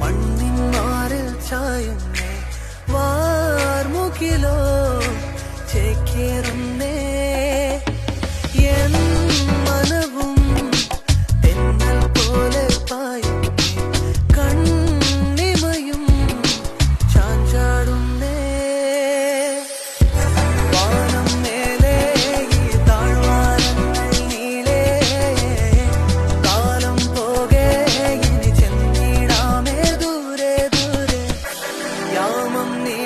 മണ്ണിന്മാരിൽ ചായുന്നേ വാർമുകിലോ ചേക്കേറുന്നേ N മനവും തെന്നൽ പോലെ പായുന്നേ കണ്ണിമയും ചാഞ്ചാടുന്നേ വാനം മേലെ ഈ താഴ്വാരങ്ങൾ നീളേ കാലം പോകെ ഇനി ചെന്നിടാമേ ദൂരെ ദൂരെ യാമം നീ